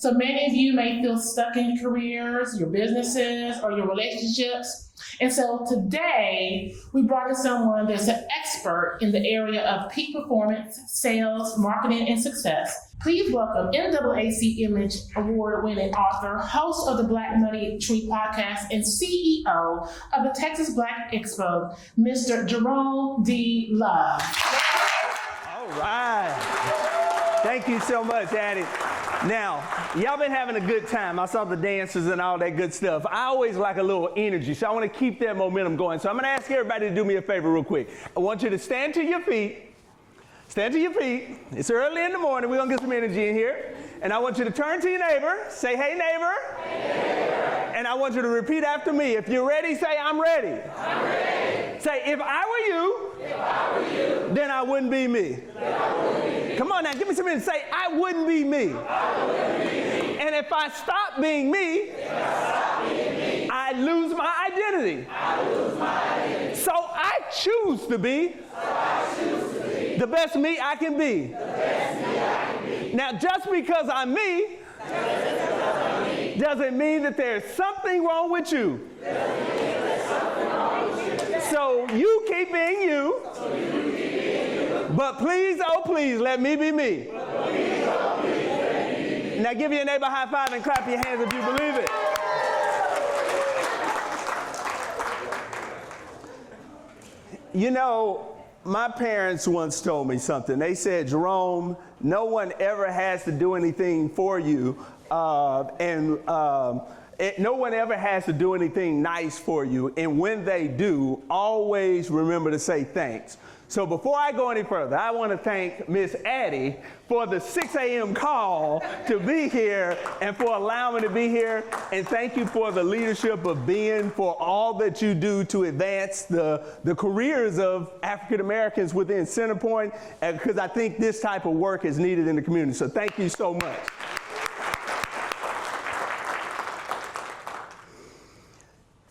So many of you may feel stuck in your careers, your businesses, or your relationships. And so today, we brought in someone that's an expert in the area of peak performance, sales, marketing, and success. Please welcome NAACP Image Award-winning author, host of the Black Money Tree podcast, and CEO of the Texas Black Expo, Mr. Jerome D. Love. All right. Thank you so much, Addie. Now, y'all been having a good time. I saw the dancers and all that good stuff. I always like a little energy, so I want to keep that momentum going. So I'm going to ask everybody to do me a favor real quick. I want you to stand to your feet. Stand to your feet. It's early in the morning. We're going to get some energy in here. And I want you to turn to your neighbor. Say, hey, neighbor. Hey, neighbor. And I want you to repeat after me. If you're ready, say, I'm ready. I'm ready. Say, if I were you, then I wouldn't be me. Come on now, give me some minutes. Say, I wouldn't be me. And if I stop being me, I lose my identity. So I choose to be the best me I can be. Now, just because I'm me doesn't mean that there's something wrong with you. So you keep being you. But please, oh please, let me be me. Now give your neighbor a high five and clap your hands if you believe it. You know, my parents once told me something. They said, Jerome, no one ever has to do anything for you, no one ever has to do anything nice for you. And when they do, always remember to say thanks. So before I go any further, I want to thank Miss Addie for the 6 a.m. call to be here and for allowing me to be here. And thank you for the leadership of being, for all that you do to advance the careers of African Americans within Centerpoint, because I think this type of work is needed in the community. So thank you so much.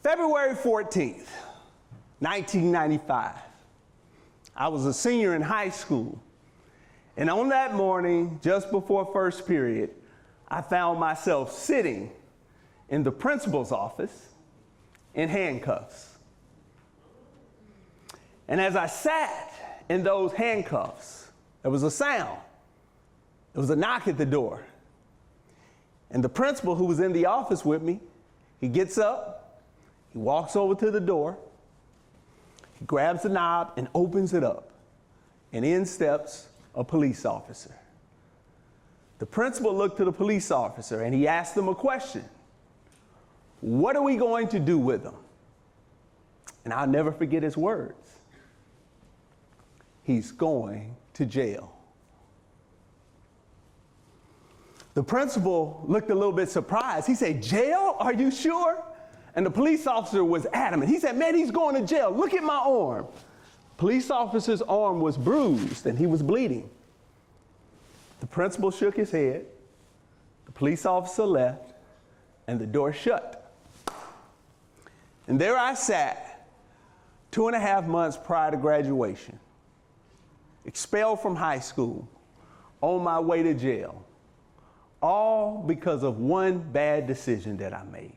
February 14th, 1995. I was a senior in high school, and on that morning, just before first period, I found myself sitting in the principal's office in handcuffs. And as I sat in those handcuffs, there was a sound. There was a knock at the door. And the principal, who was in the office with me, he gets up, he walks over to the door, he grabs the knob and opens it up, and in steps a police officer. The principal looked to the police officer and he asked him a question. What are we going to do with him? And I'll never forget his words. He's going to jail. The principal looked a little bit surprised. He said, jail? Are you sure? And the police officer was adamant. He said, man, he's going to jail. Look at my arm. Police officer's arm was bruised and he was bleeding. The principal shook his head. The police officer left and the door shut. And there I sat 2.5 months prior to graduation, expelled from high school, on my way to jail, all because of one bad decision that I made.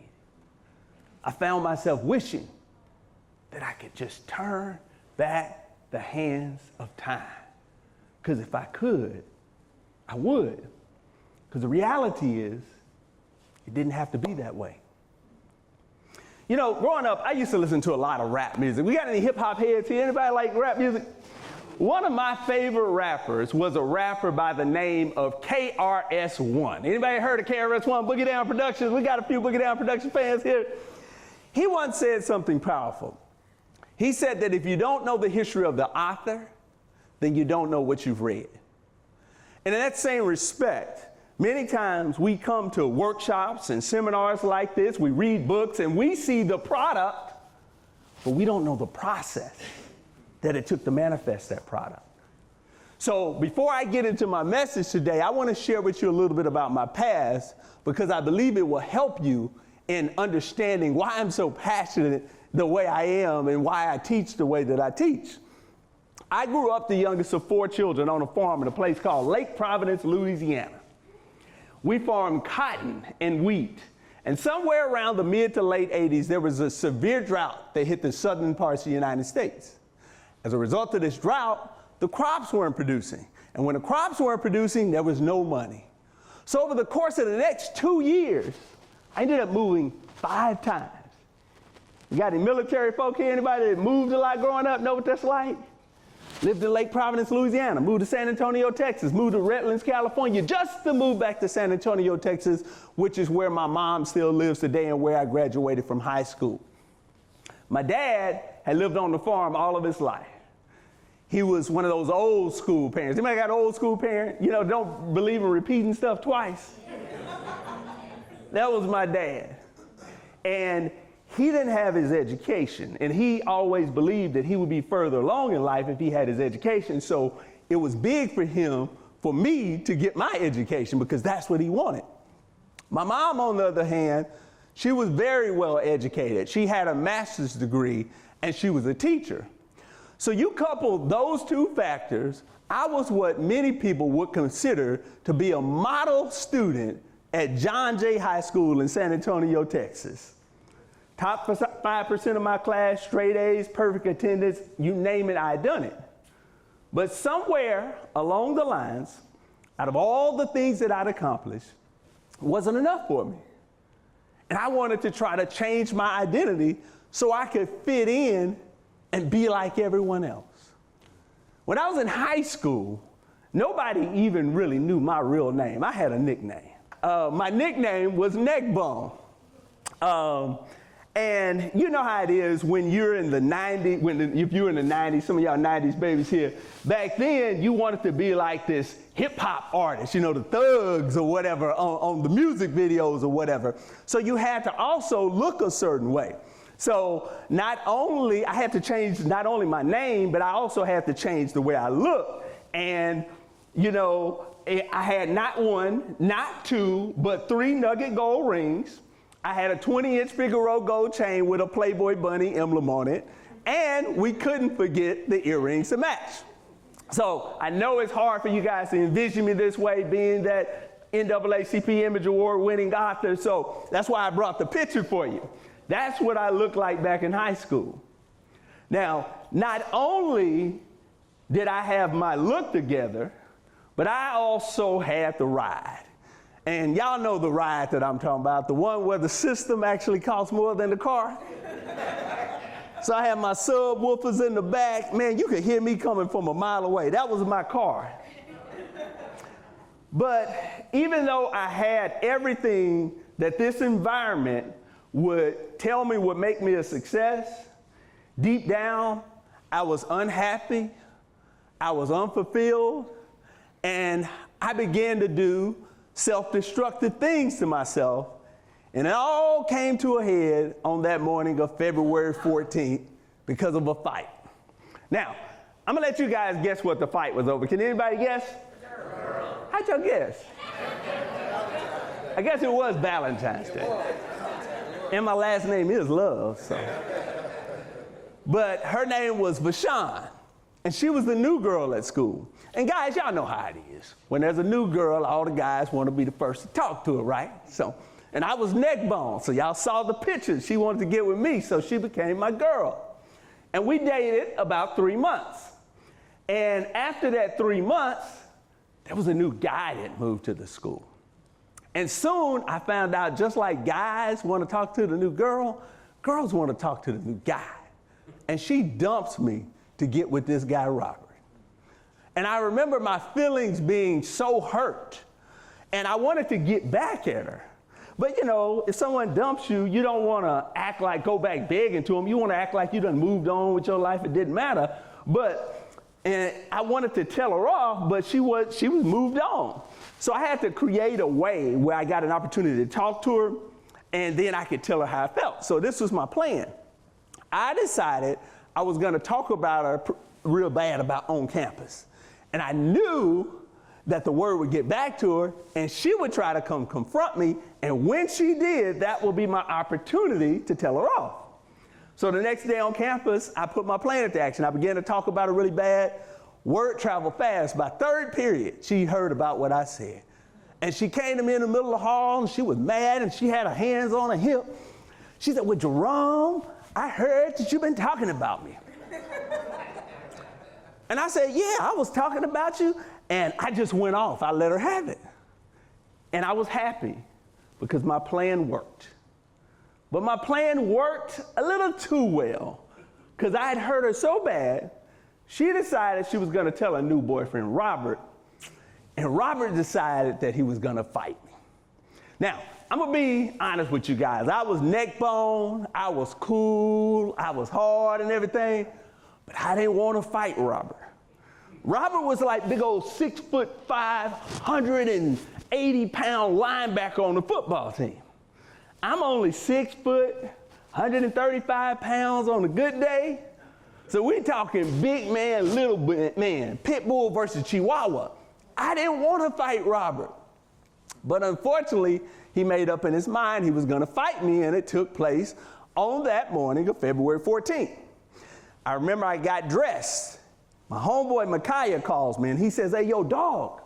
I found myself wishing that I could just turn back the hands of time. Because if I could, I would. Because the reality is, it didn't have to be that way. You know, growing up, I used to listen to a lot of rap music. We got any hip hop heads here? Anybody like rap music? One of my favorite rappers was a rapper by the name of KRS-One. Anybody heard of KRS-One? Boogie Down Productions? We got a few Boogie Down Production fans here. He once said something powerful. He said that if you don't know the history of the author, then you don't know what you've read. And in that same respect, many times we come to workshops and seminars like this, we read books and we see the product, but we don't know the process that it took to manifest that product. So before I get into my message today, I want to share with you a little bit about my past, because I believe it will help you in understanding why I'm so passionate the way I am and why I teach the way that I teach. I grew up the youngest of 4 children on a farm in a place called Lake Providence, Louisiana. We farmed cotton and wheat. And somewhere around the mid to late 80s, there was a severe drought that hit the southern parts of the United States. As a result of this drought, the crops weren't producing. And when the crops weren't producing, there was no money. So over the course of the next 2 years, I ended up moving 5 times. You got any military folk here? Anybody that moved a lot growing up know what that's like? Lived in Lake Providence, Louisiana, moved to San Antonio, Texas, moved to Redlands, California, just to move back to San Antonio, Texas, which is where my mom still lives today and where I graduated from high school. My dad had lived on the farm all of his life. He was one of those old school parents. Anybody got an old school parent? You know, don't believe in repeating stuff twice. That was my dad. And he didn't have his education, and he always believed that he would be further along in life if he had his education. So it was big for him, for me, to get my education because that's what he wanted. My mom, on the other hand, she was very well educated. She had a master's degree, and she was a teacher. So you couple those two factors, I was what many people would consider to be a model student at John Jay High School in San Antonio, Texas. Top 5% of my class, straight A's, perfect attendance, you name it, I had done it. But somewhere along the lines, out of all the things that I'd accomplished, it wasn't enough for me. And I wanted to try to change my identity so I could fit in and be like everyone else. When I was in high school, nobody even really knew my real name. I had a nickname. My nickname was Neckbone. And you know how it is when you're in the 90s, if you're in the 90s, some of y'all 90s babies here, back then you wanted to be like this hip hop artist, you know, the thugs or whatever on the music videos or whatever. So you had to also look a certain way. So I had to change not only my name, but I also had to change the way I look. And, you know, I had not 1, not 2, but 3 nugget gold rings. I had a 20-inch Figaro gold chain with a Playboy bunny emblem on it, and we couldn't forget the earrings to match. So I know it's hard for you guys to envision me this way, being that NAACP Image Award-winning author, so that's why I brought the picture for you. That's what I looked like back in high school. Now, not only did I have my look together, but I also had the ride. And y'all know the ride that I'm talking about, the one where the system actually costs more than the car. So I had my subwoofers in the back. Man, you could hear me coming from a mile away. That was my car. But even though I had everything that this environment would tell me would make me a success, deep down, I was unhappy, I was unfulfilled, and I began to do self-destructive things to myself, and it all came to a head on that morning of February 14th because of a fight. Now, I'm gonna let you guys guess what the fight was over. Can anybody guess? How'd y'all guess? I guess it was Valentine's Day. And my last name is Love, so. But her name was Vashawn, and she was the new girl at school. And guys, y'all know how it is. When there's a new girl, all the guys want to be the first to talk to her, right? So, and I was Neckbone, so y'all saw the pictures. She wanted to get with me, so she became my girl. And we dated about 3 months. And after that 3 months, there was a new guy that moved to the school. And soon I found out, just like guys want to talk to the new girl, girls want to talk to the new guy. And she dumps me to get with this guy, Robert. And I remember my feelings being so hurt, and I wanted to get back at her. But you know, if someone dumps you, you don't want to act like go back begging to them. You want to act like you done moved on with your life. It didn't matter. And I wanted to tell her off, but she was moved on. So I had to create a way where I got an opportunity to talk to her, and then I could tell her how I felt. So this was my plan. I decided I was going to talk about her real bad about on campus. And I knew that the word would get back to her, and she would try to come confront me, and when she did, that would be my opportunity to tell her off. So the next day on campus, I put my plan into action. I began to talk about her really bad. Word traveled fast. By third period, she heard about what I said. And she came to me in the middle of the hall, and she was mad, and she had her hands on her hip. She said, well, Jerome, I heard that you've been talking about me. And I said, yeah, I was talking about you, and I just went off. I let her have it. And I was happy because my plan worked. But my plan worked a little too well because I had hurt her so bad, she decided she was going to tell her new boyfriend, Robert, and Robert decided that he was going to fight me. Now, I'm going to be honest with you guys. I was neck bone, I was cool, I was hard and everything, but I didn't want to fight Robert. Robert was like big old 6'5", 180-pound linebacker on the football team. I'm only 6 foot, 135 pounds on a good day. So we're talking big man, little man, pit bull versus chihuahua. I didn't want to fight Robert. But unfortunately, he made up in his mind he was going to fight me, and it took place on that morning of February 14th. I remember I got dressed. My homeboy Micaiah calls me, and he says, hey, yo, dog,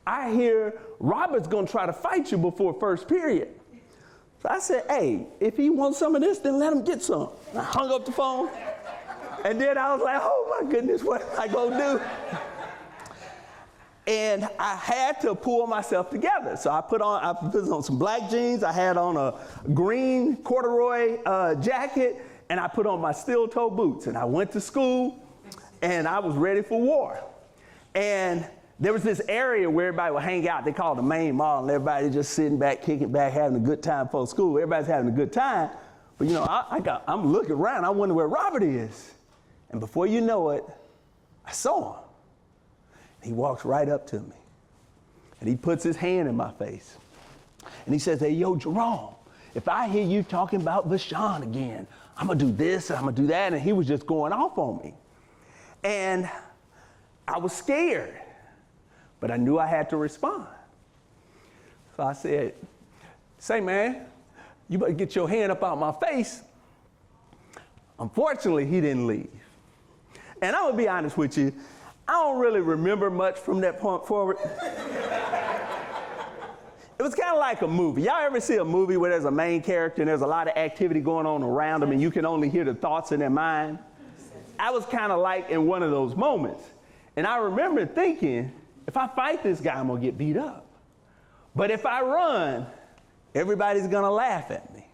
I hear Robert's going to try to fight you before first period. So I said, hey, if he wants some of this, then let him get some. And I hung up the phone. And then I was like, oh, my goodness, what am I going to do? And I had to pull myself together. So I put on some black jeans. I had on a green corduroy jacket, and I put on my steel-toe boots. And I went to school, and I was ready for war. And there was this area where everybody would hang out. They called the main mall, and everybody just sitting back, kicking back, having a good time before school. Everybody's having a good time. But, you know, I'm looking around. I wonder where Robert is. And before you know it, I saw him. He walks right up to me, and he puts his hand in my face. And he says, hey, yo, Jerome, if I hear you talking about Vashon again, I'm going to do this, and I'm going to do that. And he was just going off on me. And I was scared, but I knew I had to respond. So I said, say, man, you better get your hand up out my face. Unfortunately, he didn't leave. And I'm going to be honest with you, I don't really remember much from that point forward. It was kind of like a movie. Y'all ever see a movie where there's a main character and there's a lot of activity going on around them and you can only hear the thoughts in their mind? I was kind of like in one of those moments. And I remember thinking, if I fight this guy, I'm going to get beat up. But if I run, everybody's going to laugh at me.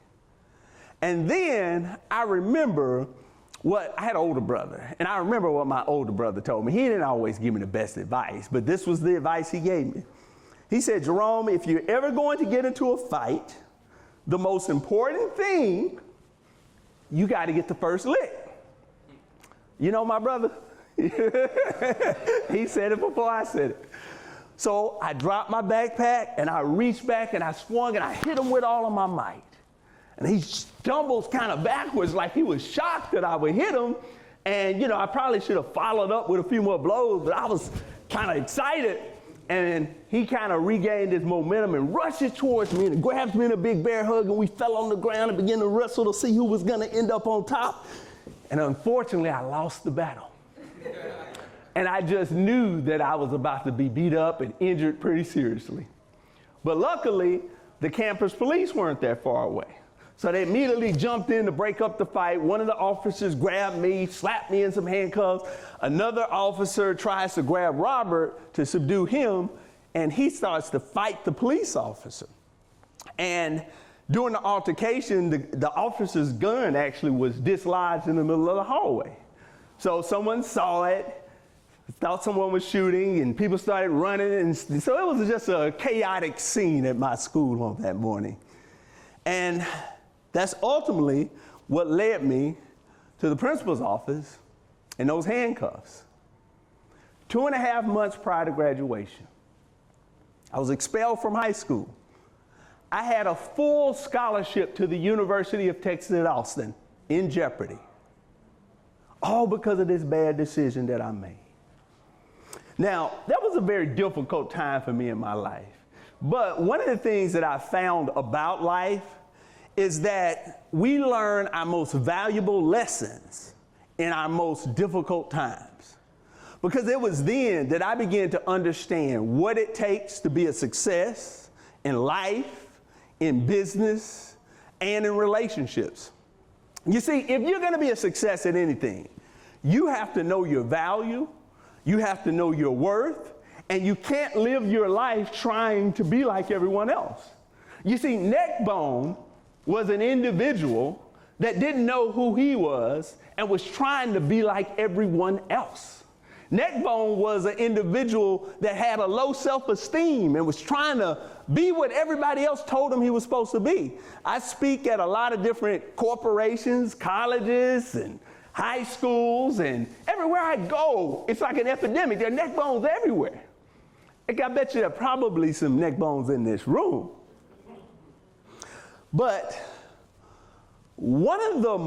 And then I remember I had an older brother, and I remember what my older brother told me. He didn't always give me the best advice, but this was the advice he gave me. He said, Jerome, if you're ever going to get into a fight, the most important thing, you got to get the first lick. You know my brother? He said it before I said it. So I dropped my backpack, and I reached back, and I swung, and I hit him with all of my might. And he stumbles kind of backwards like he was shocked that I would hit him. And, you know, I probably should have followed up with a few more blows, but I was kind of excited. And he kind of regained his momentum and rushes towards me and grabs me in a big bear hug. And we fell on the ground and began to wrestle to see who was going to end up on top. And unfortunately, I lost the battle. And I just knew that I was about to be beat up and injured pretty seriously. But luckily, the campus police weren't that far away. So they immediately jumped in to break up the fight. One of the officers grabbed me, slapped me in some handcuffs. Another officer tries to grab Robert to subdue him, and he starts to fight the police officer. And during the altercation, the officer's gun actually was dislodged in the middle of the hallway. So someone saw it, thought someone was shooting, and people started running. And so it was just a chaotic scene at my school on that morning. And that's ultimately what led me to the principal's office and those handcuffs. 2.5 months prior to graduation, I was expelled from high school. I had a full scholarship to the University of Texas at Austin in jeopardy, all because of this bad decision that I made. Now, that was a very difficult time for me in my life. But one of the things that I found about life is that we learn our most valuable lessons in our most difficult times. Because it was then that I began to understand what it takes to be a success, in life, in business, and in relationships. You see, if you're going to be a success at anything, you have to know your value, you have to know your worth, and you can't live your life trying to be like everyone else. You see, Neckbone was an individual that didn't know who he was and was trying to be like everyone else. Neckbone was an individual that had a low self-esteem and was trying to be what everybody else told him he was supposed to be. I speak at a lot of different corporations, colleges, and high schools, and everywhere I go, it's like an epidemic. There are neck bones everywhere. I bet you there are probably some neck bones in this room. But one of the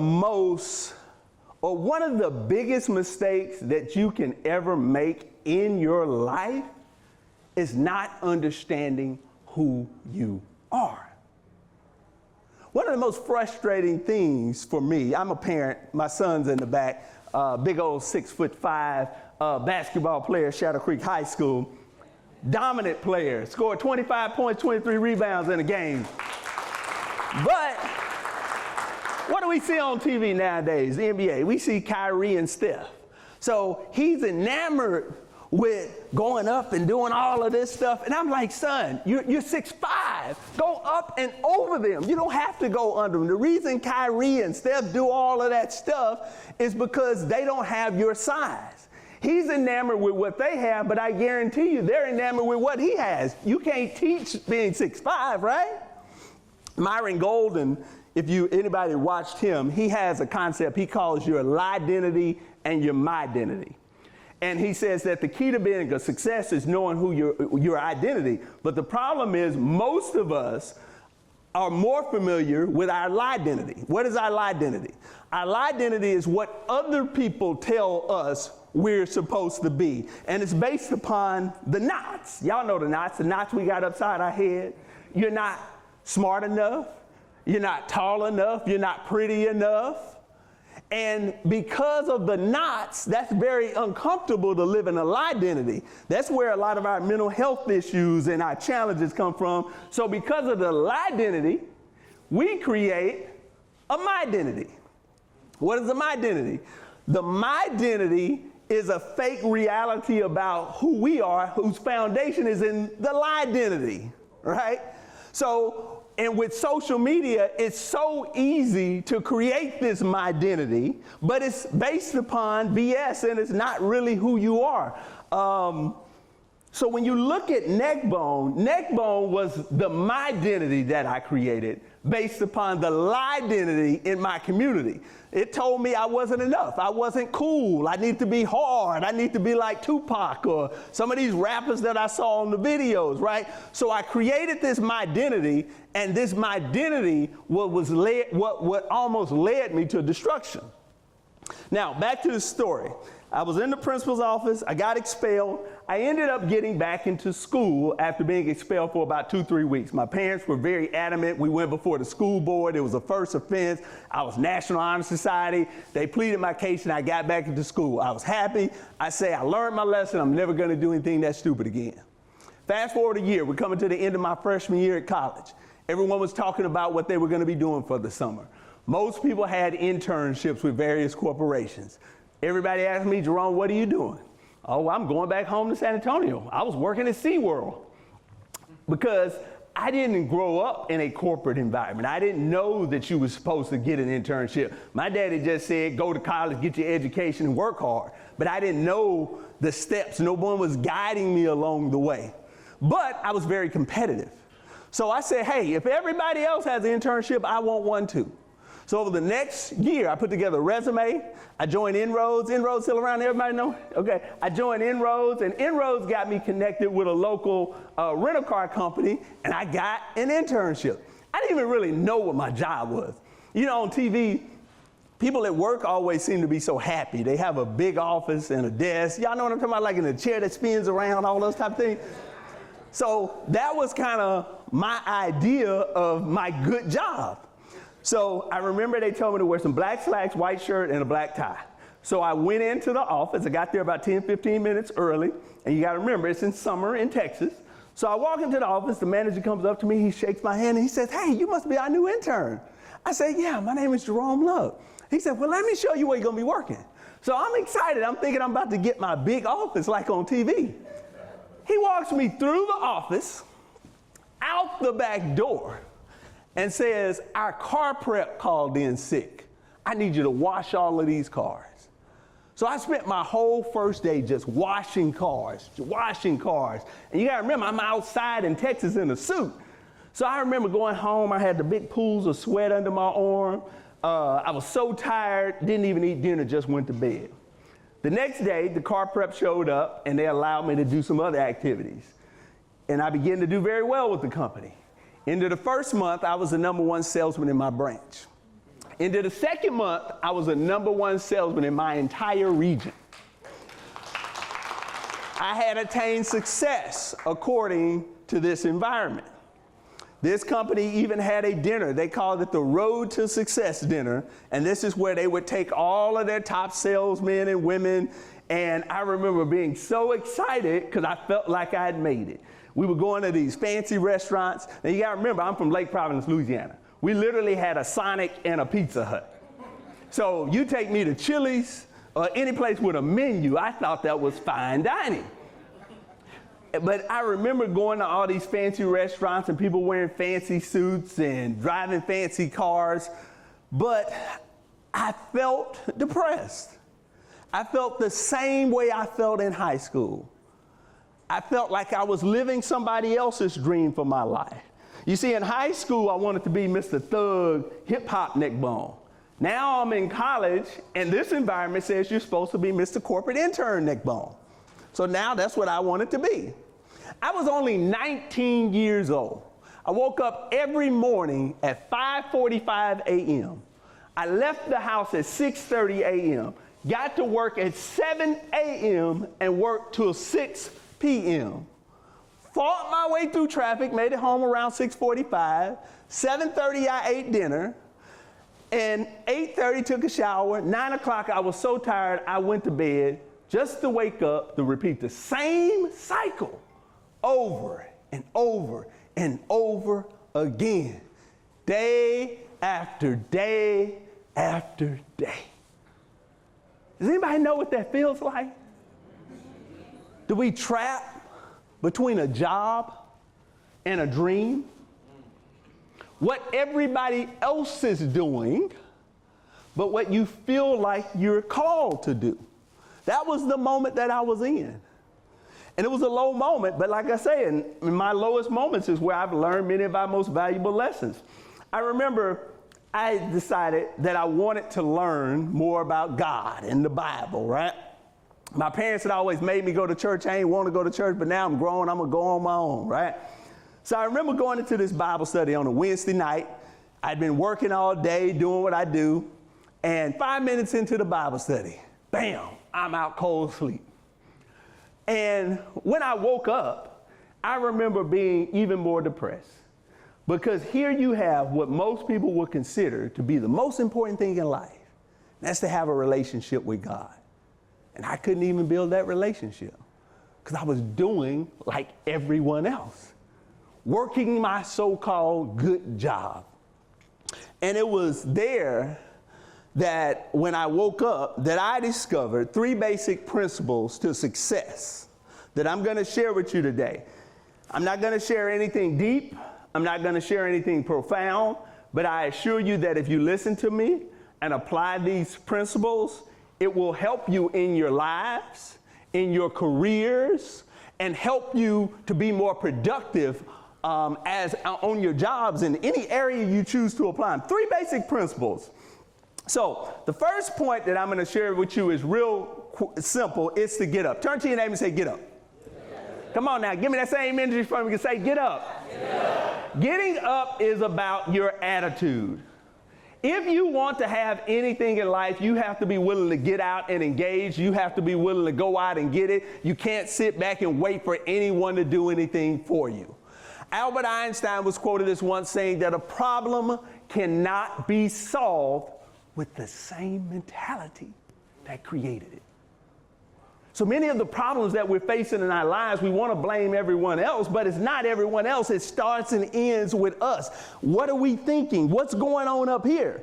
biggest mistakes that you can ever make in your life is not understanding who you are. One of the most frustrating things for me, I'm a parent, my son's in the back, big old 6'5" basketball player, Shadow Creek High School, dominant player, scored 25 points, 23 rebounds in a game. But what do we see on TV nowadays, the NBA? We see Kyrie and Steph. So he's enamored with going up and doing all of this stuff. And I'm like, son, you're 6'5". Go up and over them. You don't have to go under them. The reason Kyrie and Steph do all of that stuff is because they don't have your size. He's enamored with what they have, but I guarantee you they're enamored with what he has. You can't teach being 6'5", right? Myron Golden, if anybody watched him, he has a concept he calls your lie-identity and your my-identity. And he says that the key to being a success is knowing who your identity. But the problem is most of us are more familiar with our lie-identity. What is our lie-identity? Our lie-identity is what other people tell us we're supposed to be. And it's based upon the knots. Y'all know the knots we got upside our head. You're not smart enough. You're not tall enough. You're not pretty enough. And because of the knots, that's very uncomfortable to live in a lie identity. That's where a lot of our mental health issues and our challenges come from. So because of the lie identity, we create a my identity. What is a my identity? The my identity is a fake reality about who we are, whose foundation is in the lie identity, right? And with social media, it's so easy to create this my identity, but it's based upon BS and it's not really who you are. So when you look at Neckbone was the my identity that I created based upon the lie identity in my community. It told me I wasn't enough. I wasn't cool. I need to be hard. I need to be like Tupac or some of these rappers that I saw on the videos, right? So I created this my identity, and this my identity what almost led me to destruction. Now, back to the story. I was in the principal's office. I got expelled. I ended up getting back into school after being expelled for about 2-3 weeks. My parents were very adamant. We went before the school board. It was a first offense. I was National Honor Society. They pleaded my case, and I got back into school. I was happy. I say, I learned my lesson. I'm never going to do anything that stupid again. Fast forward a year. We're coming to the end of my freshman year at college. Everyone was talking about what they were going to be doing for the summer. Most people had internships with various corporations. Everybody asked me, Jerome, what are you doing? Oh, I'm going back home to San Antonio. I was working at SeaWorld because I didn't grow up in a corporate environment. I didn't know that you were supposed to get an internship. My daddy just said, go to college, get your education, and work hard. But I didn't know the steps. No one was guiding me along the way. But I was very competitive. So I said, hey, if everybody else has an internship, I want one too. So over the next year, I put together a resume. I joined Inroads. Inroads still around? Everybody know? Okay. I joined Inroads, and Inroads got me connected with a local rental car company, and I got an internship. I didn't even really know what my job was. You know, on TV, people at work always seem to be so happy. They have a big office and a desk. Y'all know what I'm talking about, like in a chair that spins around, all those type of things. So that was kind of my idea of my good job. So I remember they told me to wear some black slacks, white shirt, and a black tie. So I went into the office. I got there about 10, 15 minutes early. And you got to remember, it's in summer in Texas. So I walk into the office, the manager comes up to me, he shakes my hand, and he says, "Hey, you must be our new intern." I said, "Yeah, my name is Jerome D." He said, "Well, let me show you where you're gonna be working." So I'm excited, I'm thinking I'm about to get my big office like on TV. He walks me through the office, out the back door, and says, "Our car prep called in sick. I need you to wash all of these cars." So I spent my whole first day just washing cars. And you gotta remember, I'm outside in Texas in a suit. So I remember going home, I had the big pools of sweat under my arm. I was so tired, didn't even eat dinner, just went to bed. The next day, the car prep showed up and they allowed me to do some other activities. And I began to do very well with the company. Into the first month, I was the #1 salesman in my branch. Into the second month, I was a #1 salesman in my entire region. I had attained success according to this environment. This company even had a dinner. They called it the Road to Success dinner. And this is where they would take all of their top salesmen and women. And I remember being so excited because I felt like I had made it. We were going to these fancy restaurants. Now you gotta remember, I'm from Lake Providence, Louisiana. We literally had a Sonic and a Pizza Hut. So you take me to Chili's or any place with a menu, I thought that was fine dining. But I remember going to all these fancy restaurants and people wearing fancy suits and driving fancy cars, but I felt depressed. I felt the same way I felt in high school. I felt like I was living somebody else's dream for my life. You see, in high school, I wanted to be Mr. Thug, hip-hop neckbone. Now I'm in college, and this environment says you're supposed to be Mr. Corporate Intern neckbone. So now that's what I wanted to be. I was only 19 years old. I woke up every morning at 5:45 a.m. I left the house at 6:30 a.m., got to work at 7 a.m. and worked till 6 p.m. Fought my way through traffic, made it home around 6:45. 7:30 I ate dinner, and 8:30 took a shower. 9 o'clock I was so tired I went to bed just to wake up to repeat the same cycle over and over and over again, day after day after day. Does anybody know what that feels like? Do we trap between a job and a dream? What everybody else is doing, but what you feel like you're called to do. That was the moment that I was in. And it was a low moment, but like I say, in my lowest moments is where I've learned many of our most valuable lessons. I remember I decided that I wanted to learn more about God and the Bible, right? My parents had always made me go to church. I ain't want to go to church, but now I'm grown, I'm gonna go on my own, right? So I remember going into this Bible study on a Wednesday night. I'd been working all day, doing what I do, and 5 minutes into the Bible study, bam, I'm out cold asleep. And when I woke up, I remember being even more depressed. Because here you have what most people would consider to be the most important thing in life. That's to have a relationship with God. And I couldn't even build that relationship because I was doing like everyone else, working my so-called good job. And it was there that when I woke up that I discovered 3 basic principles to success that I'm going to share with you today. I'm not going to share anything deep. I'm not going to share anything profound, but I assure you that if you listen to me and apply these principles, it will help you in your lives, in your careers, and help you to be more productive on your jobs in any area you choose to apply them. 3 basic principles. So the first point that I'm going to share with you is real simple. It's to get up. Turn to your neighbor and say, get up. Come on now, give me that same energy from you. Say, get up. Get up. Getting up is about your attitude. If you want to have anything in life, you have to be willing to get out and engage. You have to be willing to go out and get it. You can't sit back and wait for anyone to do anything for you. Albert Einstein was quoted as once saying that a problem cannot be solved with the same mentality that created it. So many of the problems that we're facing in our lives, we want to blame everyone else, but it's not everyone else. It starts and ends with us. What are we thinking? What's going on up here?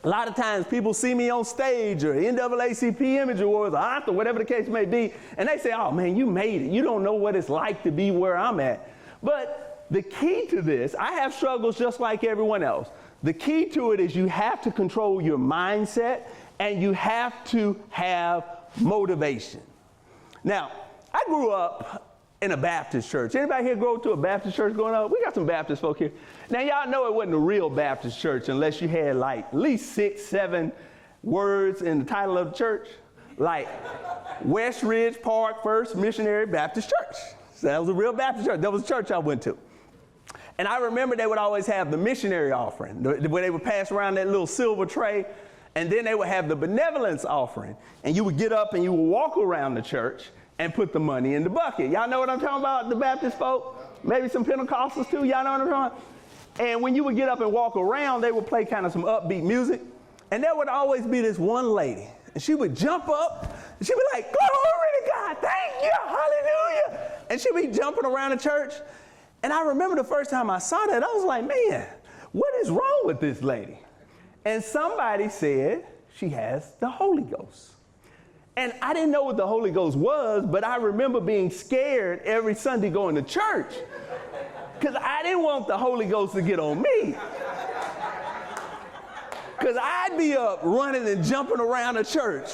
A lot of times people see me on stage or NAACP Image Awards or Oscar, whatever the case may be, and they say, oh man, you made it. You don't know what it's like to be where I'm at. But the key to this, I have struggles just like everyone else. The key to it is you have to control your mindset and you have to have motivation. Now, I grew up in a Baptist church. Anybody here go to a Baptist church growing up? We got some Baptist folk here. Now, y'all know it wasn't a real Baptist church unless you had like at least 6, 7 words in the title of the church, like West Ridge Park First Missionary Baptist Church. So that was a real Baptist church. That was the church I went to. And I remember they would always have the missionary offering, where they would pass around that little silver tray. And then they would have the benevolence offering. And you would get up and you would walk around the church and put the money in the bucket. Y'all know what I'm talking about, the Baptist folk? Maybe some Pentecostals too, y'all know what I'm talking about? And when you would get up and walk around, they would play kind of some upbeat music. And there would always be this one lady. And she would jump up and she'd be like, glory to God, thank you, hallelujah. And she'd be jumping around the church. And I remember the first time I saw that, I was like, man, what is wrong with this lady? And somebody said she has the Holy Ghost. And I didn't know what the Holy Ghost was, but I remember being scared every Sunday going to church because I didn't want the Holy Ghost to get on me. Because I'd be up running and jumping around the church.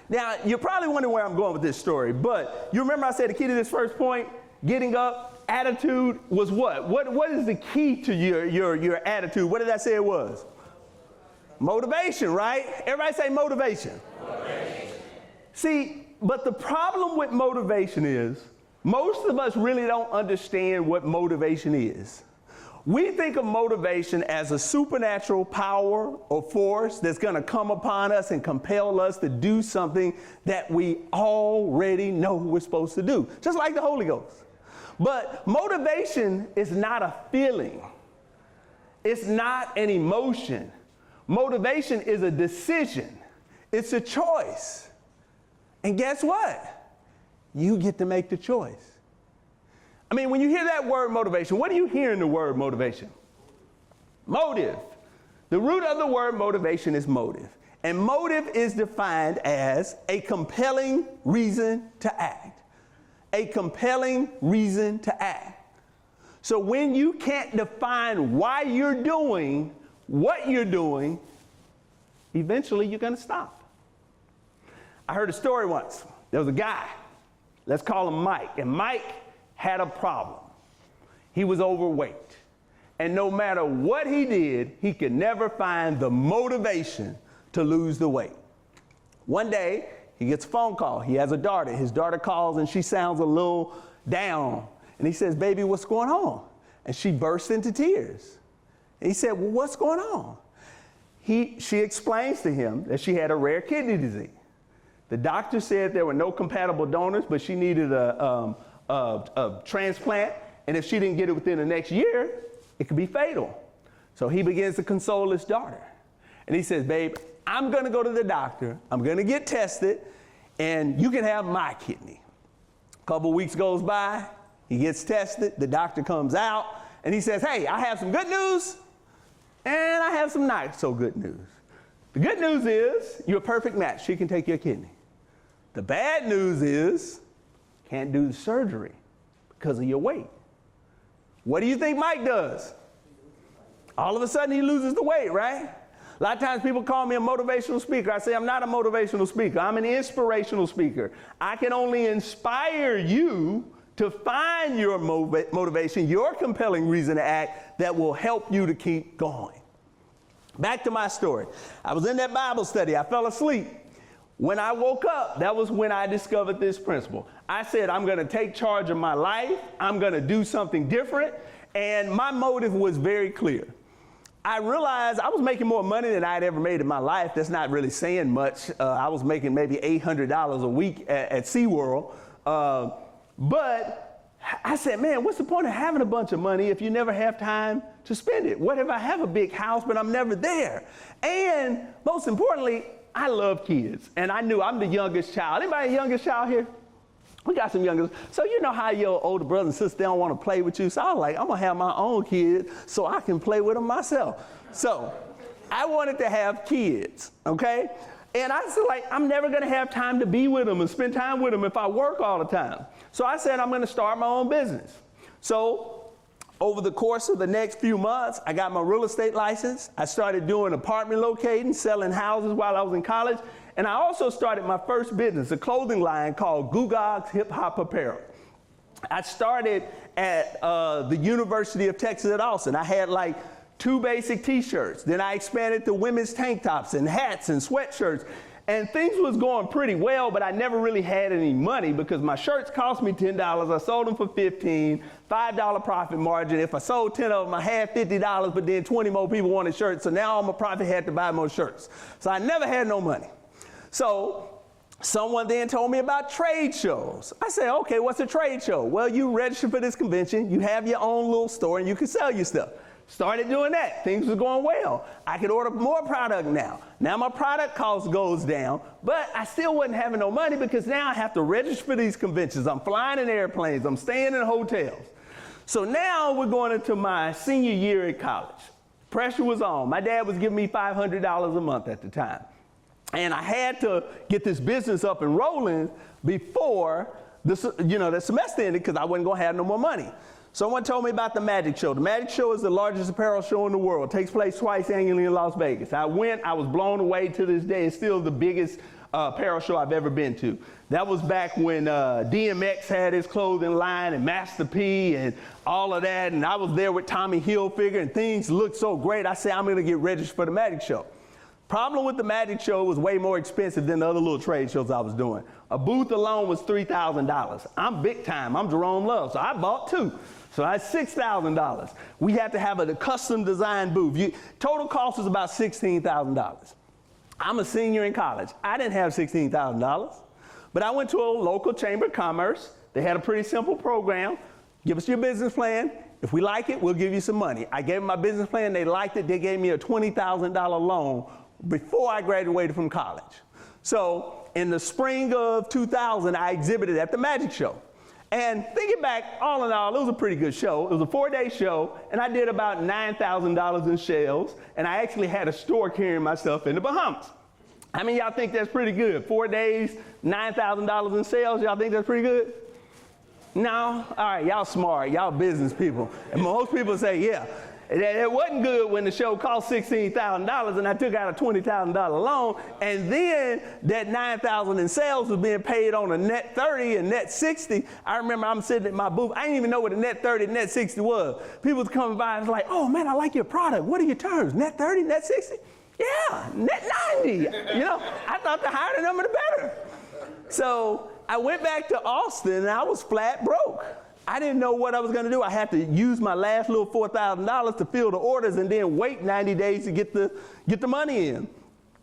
Now, you're probably wondering where I'm going with this story, but you remember I said the key to this first point, getting up, attitude was what? What is the key to your attitude? What did I say it was? Motivation, right? Everybody say motivation. Motivation. See, but the problem with motivation is most of us really don't understand what motivation is. We think of motivation as a supernatural power or force that's going to come upon us and compel us to do something that we already know we're supposed to do, just like the Holy Ghost. But motivation is not a feeling. It's not an emotion. Motivation is a decision. It's a choice. And guess what? You get to make the choice. I mean, when you hear that word motivation, what do you hear in the word motivation? Motive. The root of the word motivation is motive. And motive is defined as a compelling reason to act. A compelling reason to act. So when you can't define why you're doing what you're doing, eventually you're going to stop. I heard a story once. There was a guy, let's call him Mike, and Mike had a problem. He was overweight. And no matter what he did, he could never find the motivation to lose the weight. One day, he gets a phone call. He has a daughter. His daughter calls and she sounds a little down. And he says, baby, what's going on? And she bursts into tears. And he said, well, what's going on? She explains to him that she had a rare kidney disease. The doctor said there were no compatible donors, but she needed a transplant. And if she didn't get it within the next year, it could be fatal. So he begins to console his daughter. And he says, babe, I'm going to go to the doctor. I'm going to get tested, and you can have my kidney. A couple weeks goes by. He gets tested. The doctor comes out, and he says, hey, I have some good news, and I have some not so good news. The good news is you're a perfect match. She can take your kidney. The bad news is can't do the surgery because of your weight. What do you think Mike does? All of a sudden, he loses the weight, right? A lot of times people call me a motivational speaker. I say I'm not a motivational speaker. I'm an inspirational speaker. I can only inspire you to find your motivation, your compelling reason to act that will help you to keep going. Back to my story. I was in that Bible study. I fell asleep. When I woke up, that was when I discovered this principle. I said, I'm going to take charge of my life. I'm going to do something different. And my motive was very clear. I realized I was making more money than I'd ever made in my life. That's not really saying much. I was making maybe $800 a week at SeaWorld. But I said, man, what's the point of having a bunch of money if you never have time to spend it? What if I have a big house, but I'm never there? And most importantly, I love kids, and I knew I'm the youngest child. Anybody the youngest child here? We got some youngest. So you know how your older brothers and sisters, they don't want to play with you. So I was like, I'm going to have my own kids so I can play with them myself. So I wanted to have kids, okay? And I said, like, I'm never going to have time to be with them and spend time with them if I work all the time. So I said, I'm going to start my own business. So over the course of the next few months, I got my real estate license. I started doing apartment locating, selling houses while I was in college. And I also started my first business, a clothing line called Gugog's Hip Hop Apparel. I started at the University of Texas at Austin. I had like 2 basic t-shirts. Then I expanded to women's tank tops and hats and sweatshirts. And things was going pretty well, but I never really had any money because my shirts cost me $10. I sold them for $15, $5 profit margin. If I sold 10 of them, I had $50, but then 20 more people wanted shirts. So now all my profit had to buy more shirts. So I never had no money. So someone then told me about trade shows. I said, okay, what's a trade show? Well, you register for this convention, you have your own little store, and you can sell your stuff. Started doing that. Things were going well. I could order more product now. Now my product cost goes down, but I still wasn't having no money because now I have to register for these conventions. I'm flying in airplanes. I'm staying in hotels. So now we're going into my senior year at college. Pressure was on. My dad was giving me $500 a month at the time. And I had to get this business up and rolling before the semester ended because I wasn't going to have no more money. Someone told me about the Magic Show. The Magic Show is the largest apparel show in the world. It takes place twice annually in Las Vegas. I went, I was blown away to this day. It's still the biggest apparel show I've ever been to. That was back when DMX had his clothing line and Master P and all of that. And I was there with Tommy Hilfiger and things looked so great. I said, I'm going to get registered for the Magic Show. Problem with the Magic Show was way more expensive than the other little trade shows I was doing. A booth alone was $3,000. I'm big time. I'm Jerome Love, so I bought 2. So that's $6,000. We had to have a custom design booth. Total cost was about $16,000. I'm a senior in college. I didn't have $16,000, but I went to a local chamber of commerce. They had a pretty simple program. Give us your business plan. If we like it, we'll give you some money. I gave them my business plan. They liked it. They gave me a $20,000 loan before I graduated from college. So in the spring of 2000, I exhibited at the Magic Show. And thinking back, all in all, it was a pretty good show. It was a 4-day show, and I did about $9,000 in sales, and I actually had a store carrying my stuff in the Bahamas. How many of y'all think that's pretty good? 4 days, $9,000 in sales, y'all think that's pretty good? No? All right, y'all smart, y'all business people. And most people say, yeah. It wasn't good when the show cost $16,000 and I took out a $20,000 loan, and then that $9,000 in sales was being paid on a net 30 and net 60. I remember I'm sitting at my booth. I didn't even know what a net 30 and net 60 was. People was coming by and was like, oh man, I like your product. What are your terms? Net 30, net 60? Yeah, net 90. You know, I thought the higher the number, the better. So I went back to Austin and I was flat broke. I didn't know what I was going to do. I had to use my last little $4,000 to fill the orders and then wait 90 days to get the money in.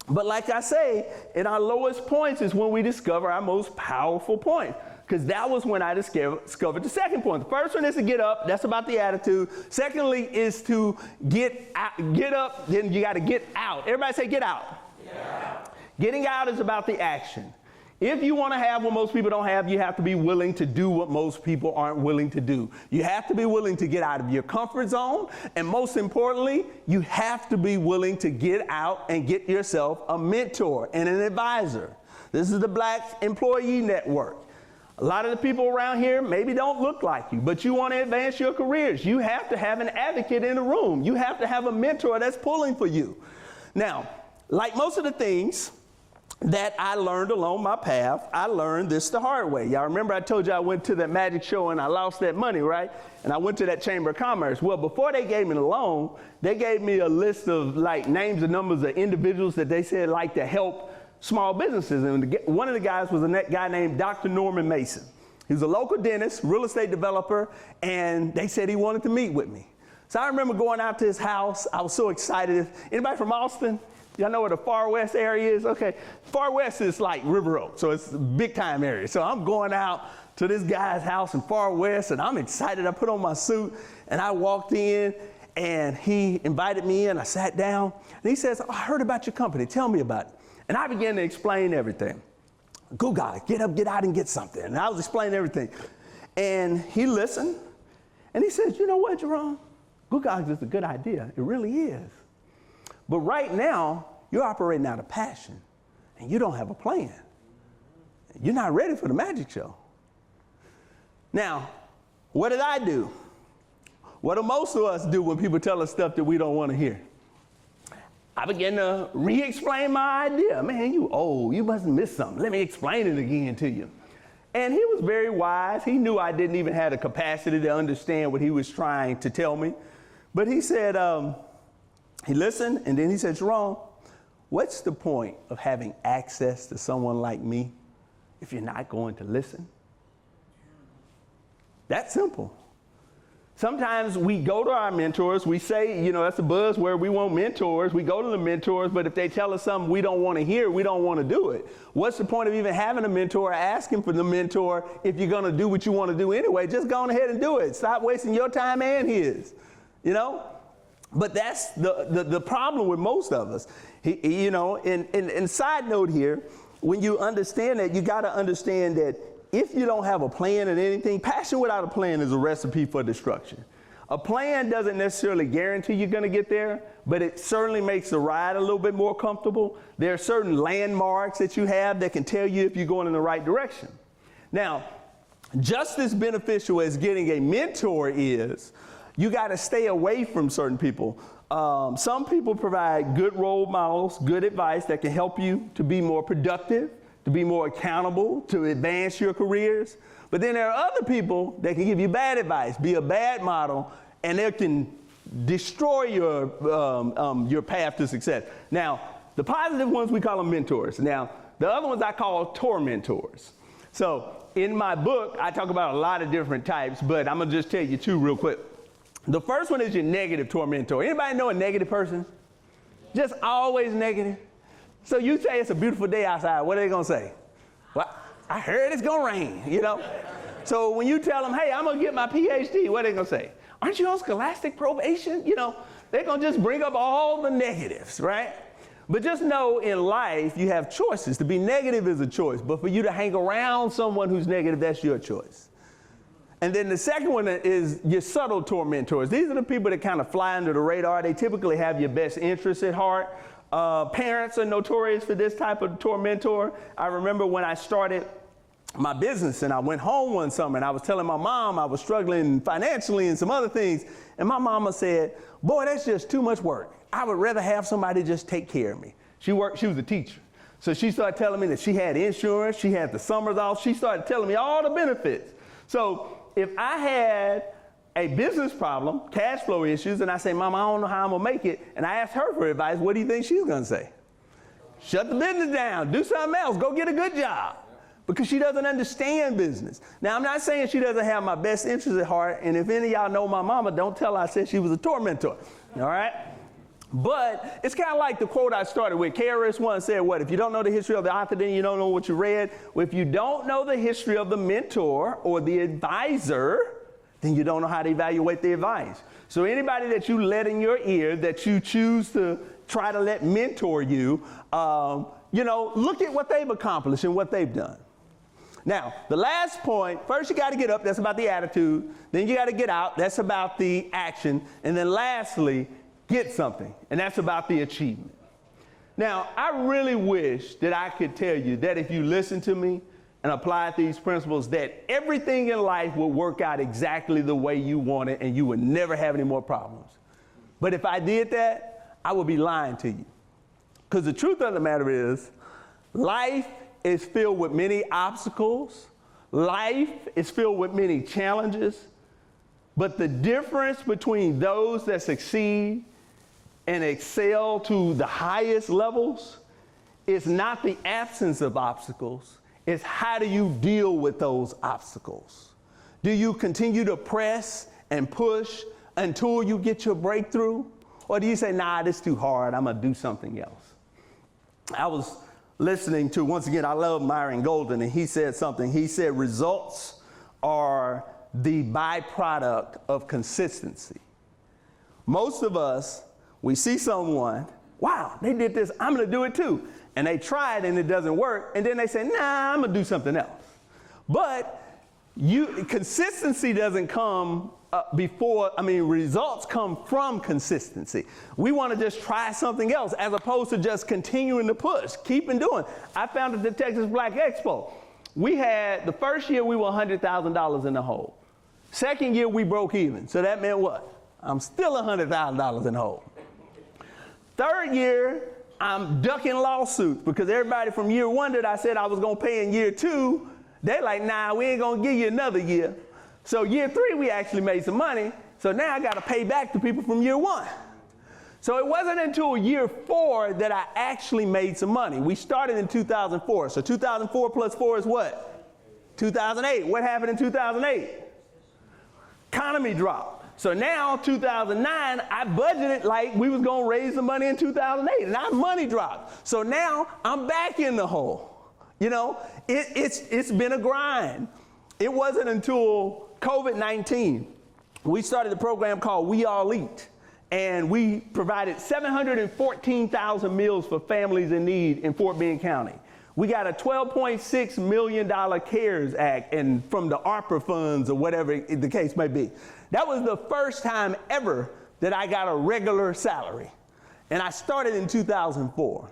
But like I say, in our lowest points is when we discover our most powerful point, because that was when I discovered the second point. The first one is to get up. That's about the attitude. Secondly is to get up, then you got to get out. Everybody say get out. Yeah. Getting out is about the action. If you want to have what most people don't have, you have to be willing to do what most people aren't willing to do. You have to be willing to get out of your comfort zone. And most importantly, you have to be willing to get out and get yourself a mentor and an advisor. This is the Black Employee Network. A lot of the people around here maybe don't look like you, but you want to advance your careers. You have to have an advocate in the room. You have to have a mentor that's pulling for you. Now, like most of the things that I learned along my path, I learned this the hard way. Y'all remember I told you I went to that Magic Show and I lost that money, right? And I went to that Chamber of Commerce. Well, before they gave me the loan, they gave me a list of like names and numbers of individuals that they said like to help small businesses. And one of the guys was a guy named Dr. Norman Mason. He was a local dentist, real estate developer, and they said he wanted to meet with me. So I remember going out to his house. I was so excited. Anybody from Austin? Y'all know where the Far West area is? Okay, Far West is like River Oak, so it's a big time area. So I'm going out to this guy's house in Far West, and I'm excited. I put on my suit, and I walked in, and he invited me in. I sat down, and he says, I heard about your company. Tell me about it. And I began to explain everything. Go God, get up, get out and get something. And I was explaining everything. And he listened and he said, you know what, Jerome? Good God is a good idea. It really is. But right now, you're operating out of passion and you don't have a plan. You're not ready for the magic show. Now, what did I do? What do most of us do when people tell us stuff that we don't want to hear? I began to re-explain my idea. Man, you old, you must have missed something. Let me explain it again to you. And he was very wise. He knew I didn't even have the capacity to understand what he was trying to tell me. But he said, he listened, and then he said, Jerome, what's the point of having access to someone like me if you're not going to listen? That's simple. Sometimes we go to our mentors, we say, you know, that's a buzzword, we want mentors. We go to the mentors, but if they tell us something we don't want to hear, we don't want to do it. What's the point of even having a mentor or asking for the mentor if you're going to do what you want to do anyway? Just go on ahead and do it. Stop wasting your time and his, you know? But that's the problem with most of us. You know, and side note here, when you understand that, you got to understand that if you don't have a plan in anything, passion without a plan is a recipe for destruction. A plan doesn't necessarily guarantee you're going to get there, but it certainly makes the ride a little bit more comfortable. There are certain landmarks that you have that can tell you if you're going in the right direction. Now, just as beneficial as getting a mentor is, you got to stay away from certain people. Some people provide good role models, good advice that can help you to be more productive, to be more accountable, to advance your careers. But then there are other people that can give you bad advice, be a bad model, and they can destroy your path to success. Now, the positive ones, we call them mentors. Now, the other ones I call tormentors. So in my book, I talk about a lot of different types, but I'm gonna just tell you two real quick. The first one is your negative tormentor. Anybody know a negative person? Just always negative. So you say it's a beautiful day outside, what are they gonna say? Well, I heard it's gonna rain, you know? So when you tell them, hey, I'm gonna get my PhD, what are they gonna say? Aren't you on scholastic probation? You know, they're gonna just bring up all the negatives, right? But just know in life, you have choices. To be negative is a choice, but for you to hang around someone who's negative, that's your choice. And then the second one is your subtle tormentors. These are the people that kind of fly under the radar. They typically have your best interests at heart. Parents are notorious for this type of tormentor. I remember when I started my business and I went home one summer and I was telling my mom I was struggling financially and some other things. And my mama said, boy, that's just too much work. I would rather have somebody just take care of me. She was a teacher. So she started telling me that she had insurance, she had the summers off. She started telling me all the benefits. So if I had a business problem, cash flow issues, and I say, Mama, I don't know how I'm gonna make it, and I ask her for advice, what do you think she's gonna say? Shut the business down, do something else, go get a good job. Because she doesn't understand business. Now, I'm not saying she doesn't have my best interest at heart, and if any of y'all know my mama, don't tell her I said she was a tormentor, all right? But it's kind of like the quote I started with. KRS-One said, what, if you don't know the history of the author, then you don't know what you read. Well, if you don't know the history of the mentor or the advisor, then you don't know how to evaluate the advice. So anybody that you let in your ear, that you choose to try to let mentor you, you know, look at what they've accomplished and what they've done. Now, the last point, first you got to get up, that's about the attitude. Then you got to get out, that's about the action. And then lastly, get something, and that's about the achievement. Now, I really wish that I could tell you that if you listen to me and apply these principles, that everything in life will work out exactly the way you want it and you would never have any more problems. But if I did that, I would be lying to you. Because the truth of the matter is, life is filled with many obstacles. Life is filled with many challenges. But the difference between those that succeed and excel to the highest levels is not the absence of obstacles. It's how do you deal with those obstacles? Do you continue to press and push until you get your breakthrough? Or do you say, nah, this is too hard, I'm gonna do something else? I was listening to, once again, I love Myron Golden, and he said something. He said, results are the byproduct of consistency. Most of us, we see someone, wow, they did this, I'm gonna do it too. And they try it and it doesn't work, and then they say, nah, I'm gonna do something else. But consistency doesn't come results come from consistency. We wanna just try something else as opposed to just continuing to push, keeping doing. I found at the Texas Black Expo, the first year we were $100,000 in the hole. Second year we broke even, so that meant what? I'm still $100,000 in the hole. Third year, I'm ducking lawsuits because everybody from year one that I said I was gonna pay in year two, they're like, nah, we ain't gonna give you another year. So year three, we actually made some money. So now I gotta pay back to people from year one. So it wasn't until year four that I actually made some money. We started in 2004. So 2004 plus 4 is what? 2008. What happened in 2008? Economy dropped. So now, 2009, I budgeted like we was gonna raise the money in 2008, and our money dropped. So now, I'm back in the hole. You know, it's been a grind. It wasn't until COVID-19, we started a program called We All Eat, and we provided 714,000 meals for families in need in Fort Bend County. We got a $12.6 million CARES Act and from the ARPA funds or whatever the case may be. That was the first time ever that I got a regular salary. And I started in 2004.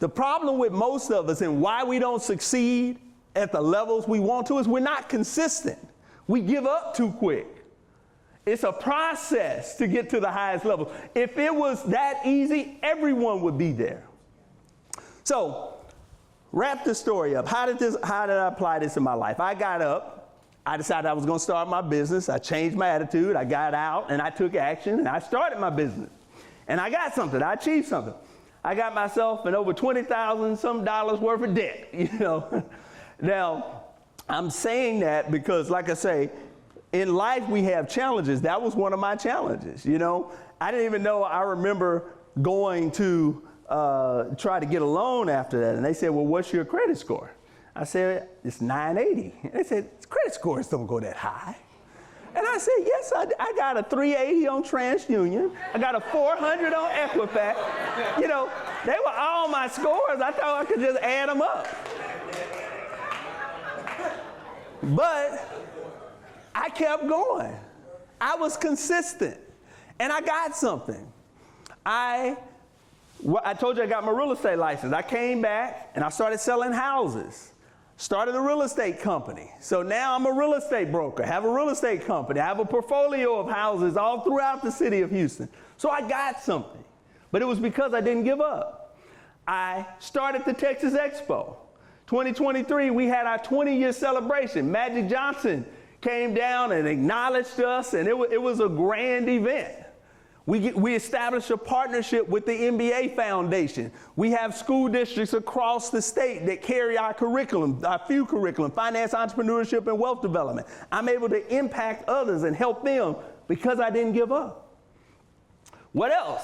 The problem with most of us and why we don't succeed at the levels we want to is we're not consistent. We give up too quick. It's a process to get to the highest level. If it was that easy, everyone would be there. So, wrap the story up. How did I apply this in my life? I got up. I decided I was going to start my business. I changed my attitude. I got out and I took action and I started my business. And I got something. I achieved something. I got myself in over $20,000 some dollars worth of debt, you know. Now, I'm saying that because, like I say, in life we have challenges. That was one of my challenges, you know. I didn't even know, I remember going to try to get a loan after that. And they said, well, what's your credit score? I said, it's 980. And they said, credit scores don't go that high. And I said, yes, I got a 380 on TransUnion. I got a 400 on Equifax. You know, they were all my scores. I thought I could just add them up. But I kept going. I was consistent. And I got something. I told you I got my real estate license. I came back and I started selling houses. Started a real estate company. So now I'm a real estate broker, have a real estate company. I have a portfolio of houses all throughout the city of Houston. So I got something. But it was because I didn't give up. I started the Texas Expo. 2023, we had our 20-year celebration. Magic Johnson came down and acknowledged us, and it was a grand event. We established a partnership with the NBA Foundation. We have school districts across the state that carry our curriculum, our FEW curriculum, finance, entrepreneurship, and wealth development. I'm able to impact others and help them because I didn't give up. What else?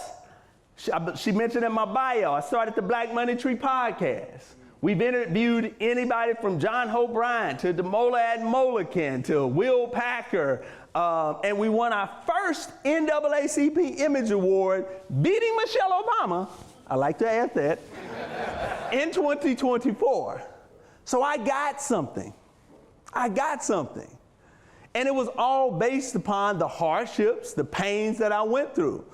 She mentioned in my bio, I started the Black Money Tree podcast. We've interviewed anybody from John Hope Bryant to Demola Admolican to Will Packer, and we won our first NAACP Image Award, beating Michelle Obama, I like to add that, in 2024. So I got something. I got something. And it was all based upon the hardships, the pains that I went through.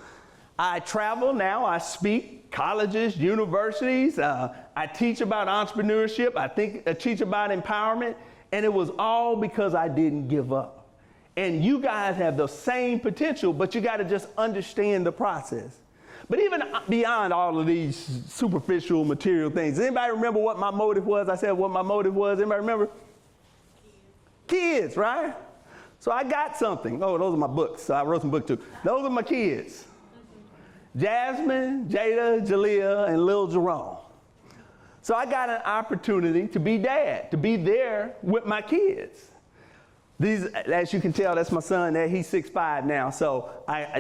I travel now, I speak colleges, universities, I teach about entrepreneurship, I teach about empowerment, and it was all because I didn't give up. And you guys have the same potential, but you gotta just understand the process. But even beyond all of these superficial material things, does anybody remember what my motive was? I said what my motive was, anybody remember? Kids, right? So I got something. Oh, those are my books, so I wrote some books too. Those are my kids. Jasmine, Jada, Jalea, and Lil Jerome. So I got an opportunity to be dad, to be there with my kids. These, as you can tell, that's my son there. He's 6'5" now, so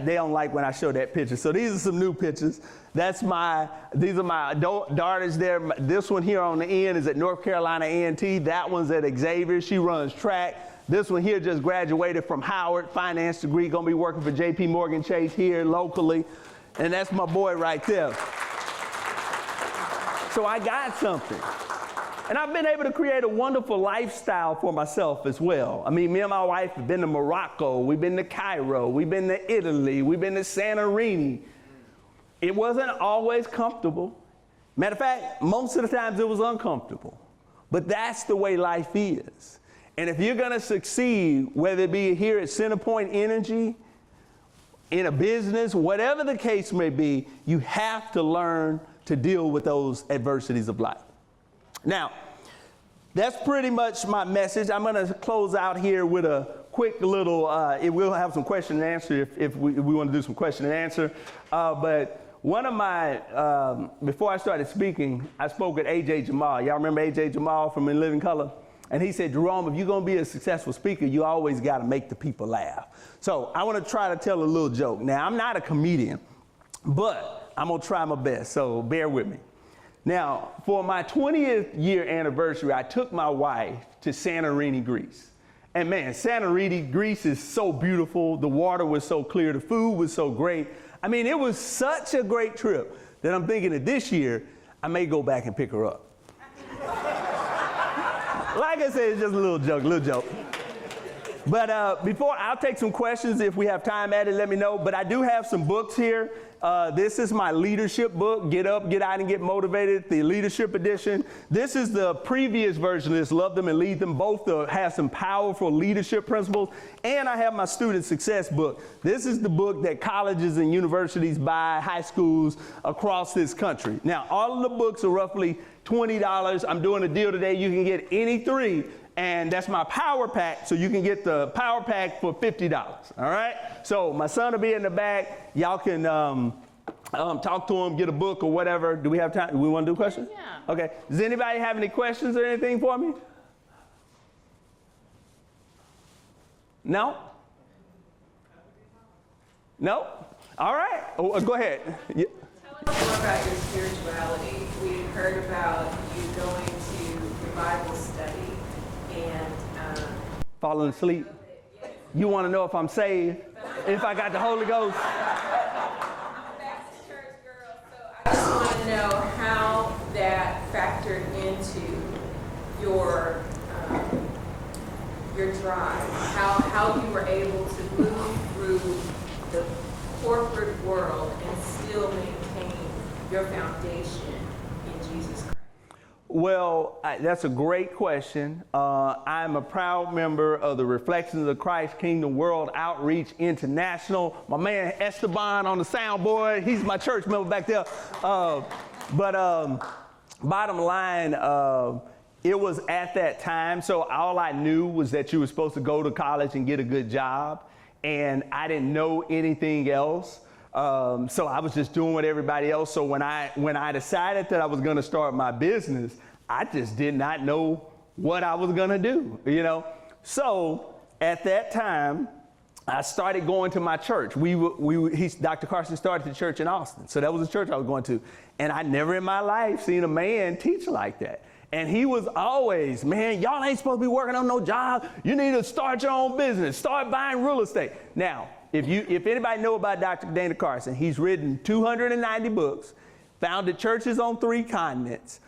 they don't like when I show that picture. So these are some new pictures. These are my daughters there. This one here on the end is at North Carolina A&T. That one's at Xavier. She runs track. This one here just graduated from Howard, finance degree, gonna be working for JP Morgan Chase here locally. And that's my boy right there. So I got something. And I've been able to create a wonderful lifestyle for myself as well. I mean, me and my wife have been to Morocco, we've been to Cairo, we've been to Italy, we've been to Santorini. It wasn't always comfortable. Matter of fact, most of the times it was uncomfortable. But that's the way life is. And if you're gonna succeed, whether it be here at Centerpoint Energy, in a business, whatever the case may be, you have to learn to deal with those adversities of life. Now, that's pretty much my message. I'm going to close out here with a quick little, we'll have some question and answer if we want to do some question and answer. But one of my, before I started speaking, I spoke with A.J. Jamal. Y'all remember A.J. Jamal from In Living Color? And he said, Jerome, if you're going to be a successful speaker, you always got to make the people laugh. So I want to try to tell a little joke. Now, I'm not a comedian, but I'm going to try my best, so bear with me. Now, for my 20th year anniversary, I took my wife to Santorini, Greece. And man, Santorini, Greece is so beautiful. The water was so clear. The food was so great. I mean, it was such a great trip that I'm thinking that this year, I may go back and pick her up. Like I said, it's just a little joke. But before, I'll take some questions. If we have time at it, let me know. But I do have some books here. This is my leadership book, Get Up, Get Out, and Get Motivated, the leadership edition. This is the previous version of this, Love Them and Lead Them. Both have some powerful leadership principles. And I have my student success book. This is the book that colleges and universities buy, high schools across this country. Now, all of the books are roughly $20. I'm doing a deal today. You can get any three. And that's my power pack, so you can get the power pack for $50, all right? So my son will be in the back. Y'all can talk to him, get a book or whatever. Do we have time? Do we want to do questions? Yeah. Okay. Does anybody have any questions or anything for me? No? No? All right. Oh, go ahead. Yeah. Tell us more about your spirituality. We heard about you going to your Bible study. And falling asleep. You want to know if I'm saved, if I got the Holy Ghost? I'm a Baptist church girl, so I just want to know how that factored into your drive, how you were able to move through the corporate world and still maintain your foundation in Jesus Christ. Well, that's a great question. I'm a proud member of the Reflections of Christ Kingdom World Outreach International. My man Esteban on the soundboard, he's my church member back there. But bottom line, it was at that time, so all I knew was that you were supposed to go to college and get a good job, and I didn't know anything else. So I was just doing what everybody else. So when I decided that I was going to start my business, I just did not know what I was going to do, you know. So at that time, I started going to my church. Dr. Carson started the church in Austin. So that was the church I was going to. And I never in my life seen a man teach like that. And he was always, man, y'all ain't supposed to be working on no job. You need to start your own business. Start buying real estate. Now, if anybody know about Dr. Dana Carson, he's written 290 books, founded churches on 3 continents.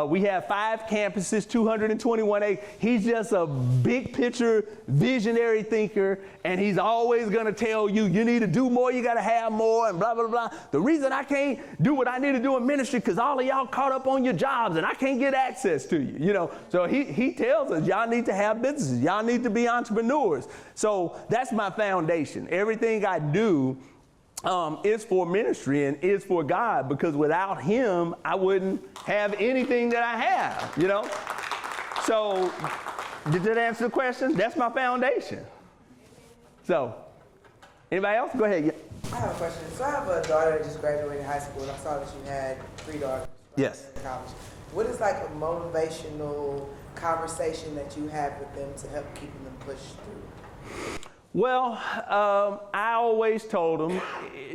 We have 5 campuses, 221 acres. He's just a big picture, visionary thinker, and he's always going to tell you, you need to do more, you got to have more, and blah, blah, blah. The reason I can't do what I need to do in ministry because all of y'all caught up on your jobs, and I can't get access to you, you know. So he tells us, y'all need to have businesses. Y'all need to be entrepreneurs. So that's my foundation. Everything I do is for ministry and is for God, because without him, I wouldn't have anything that I have, you know? So, did that answer the question? That's my foundation. So, anybody else? Go ahead. I have a question. So I have a daughter that just graduated high school, and I saw that you had 3 daughters. Yes. In college. What is like a motivational conversation that you have with them to help keeping them pushed through? Well, I always told him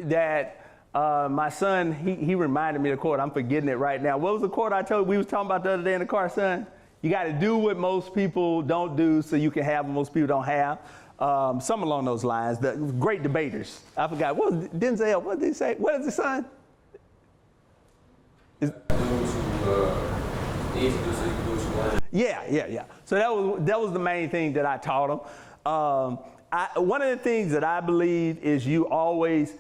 that my son, he reminded me of the quote. I'm forgetting it right now. What was the quote I told you we was talking about the other day in the car, son? You got to do what most people don't do so you can have what most people don't have. some along those lines. The great debaters. I forgot. What was Denzel? What did he say? What is the sign? Yeah. So that was the main thing that I taught them. One of the things that I believe is you always,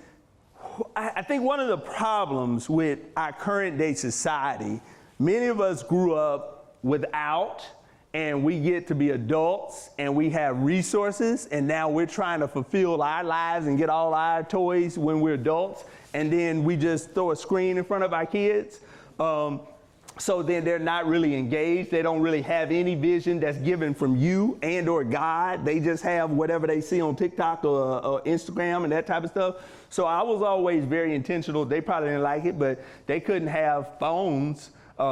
I think one of the problems with our current day society, many of us grew up without, and we get to be adults and we have resources, and now we're trying to fulfill our lives and get all our toys when we're adults, and then we just throw a screen in front of our kids. So then they're not really engaged. They don't really have any vision that's given from you and or God. They just have whatever they see on TikTok or Instagram and that type of stuff. So I was always very intentional. They probably didn't like it, but they couldn't have phones,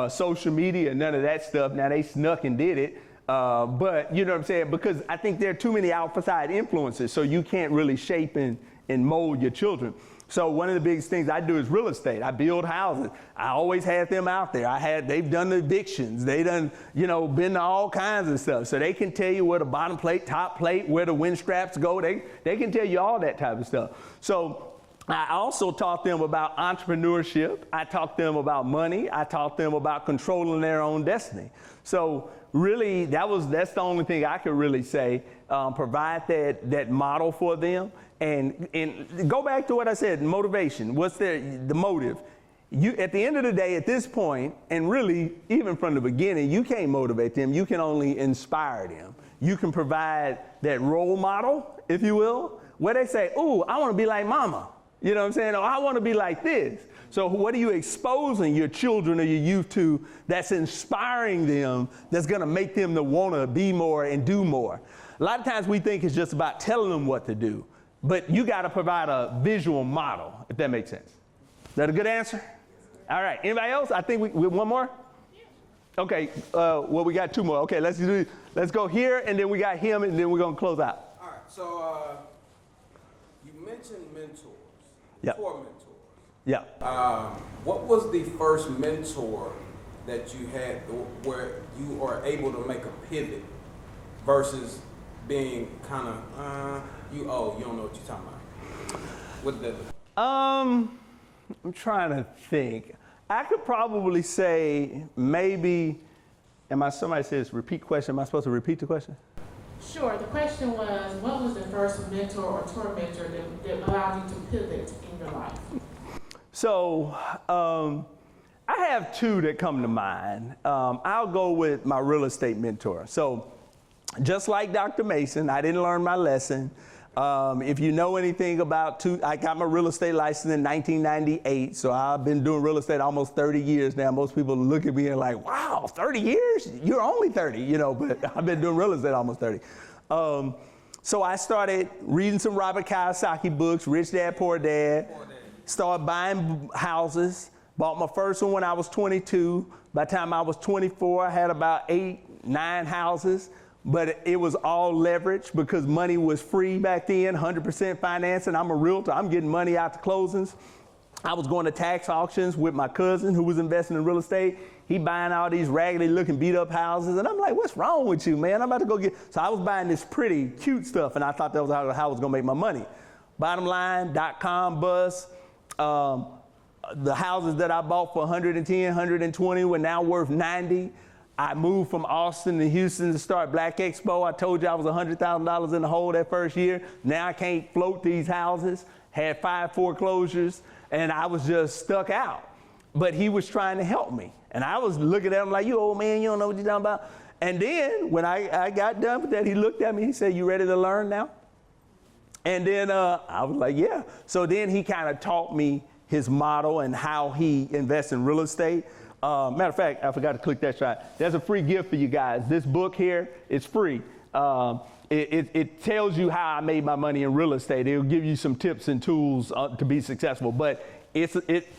social media, none of that stuff. Now they snuck and did it. But you know what I'm saying? Because I think there are too many outside influences, so you can't really shape and mold your children. So one of the biggest things I do is real estate. I build houses. I always had them out there. They've done the evictions. They done, been to all kinds of stuff. So they can tell you where the bottom plate, top plate, where the wind straps go. They can tell you all that type of stuff. So I also taught them about entrepreneurship. I taught them about money. I taught them about controlling their own destiny. So really, that's the only thing I could really say. Provide that model for them. And go back to what I said, motivation. What's the motive? You, at the end of the day, at this point, and really, even from the beginning, you can't motivate them. You can only inspire them. You can provide that role model, if you will, where they say, ooh, I want to be like mama. You know what I'm saying? Or I want to be like this. So what are you exposing your children or your youth to that's inspiring them, that's going to make them to want to be more and do more? A lot of times we think it's just about telling them what to do. But you got to provide a visual model, if that makes sense. Is that a good answer? All right. Anybody else? I think we one more? Okay. Well, we got two more. Okay. Let's go here, and then we got him, and then we're going to close out. All right. So you mentioned mentors. Yep. 4 mentors. Yeah. What was the first mentor that you had where you are able to make a pivot versus being kind of, you don't know what you're talking about? What did that? I'm trying to think. I could probably say maybe, somebody says repeat question. Am I supposed to repeat the question? Sure. The question was, what was the first mentor or mentor that allowed you to pivot in your life? So I have 2 that come to mind. I'll go with my real estate mentor. So just like Dr. Mason, I didn't learn my lesson. If you know anything about I got my real estate license in 1998, so I've been doing real estate almost 30 years now. Most people look at me and like, wow, 30 years? You're only 30, but I've been doing real estate almost 30. So I started reading some Robert Kiyosaki books, Rich Dad, Poor Dad, started buying houses, bought my first one when I was 22. By the time I was 24, I had about 8, 9 houses. But it was all leveraged because money was free back then, 100% financing. I'm a realtor. I'm getting money out to closings. I was going to tax auctions with my cousin who was investing in real estate. He buying all these raggedy looking beat up houses. And I'm like, what's wrong with you, man? I'm about to go get. So I was buying this pretty cute stuff, and I thought that was how I was going to make my money. Bottom line, .com bust. The houses that I bought for 110, 120 were now worth 90. I moved from Austin to Houston to start Black Expo. I told you I was $100,000 in the hole that first year. Now I can't float these houses. Had 5 foreclosures, and I was just stuck out. But he was trying to help me. And I was looking at him like, you old man, you don't know what you're talking about. And then when I got done with that, he looked at me, he said, you ready to learn now? And then I was like, yeah. So then he kind of taught me his model and how he invests in real estate. Matter of fact, I forgot to click that shot. There's a free gift for you guys. This book here is free. It tells you how I made my money in real estate. It'll give you some tips and tools to be successful. But